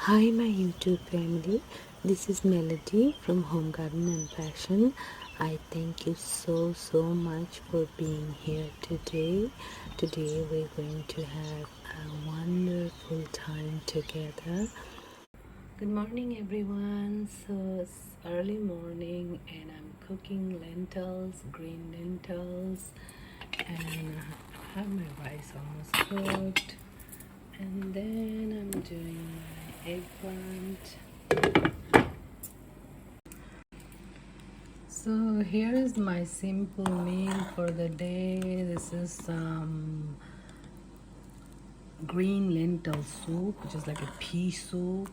Hi my YouTube family, this is Melody from Home Garden and Fashion. I thank you so much for being here today. Today we're going to have a wonderful time together. Good morning everyone. So it's early morning and I'm cooking lentils, green lentils, and I have my rice almost cooked. And then I'm doing my eggplant. So here is my simple meal for the day. This is green lentil soup, which is like a pea soup.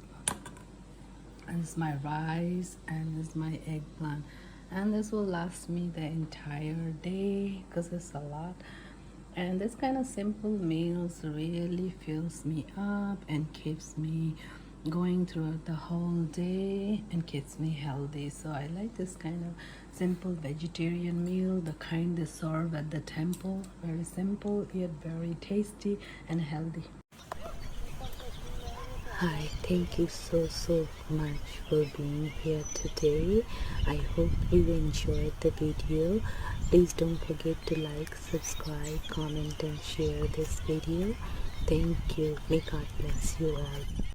And this is my rice, and this is my eggplant. And this will last me the entire day because it's a lot. And this kind of simple meals really fills me up and keeps me going throughout the whole day and keeps me healthy. So I like this kind of simple vegetarian meal, the kind they serve at the temple. Very simple yet very tasty and healthy. Hi, thank you so much for being here today. I hope you enjoyed the video. Please don't forget to like, subscribe, comment and share this video. Thank you. May God bless you all.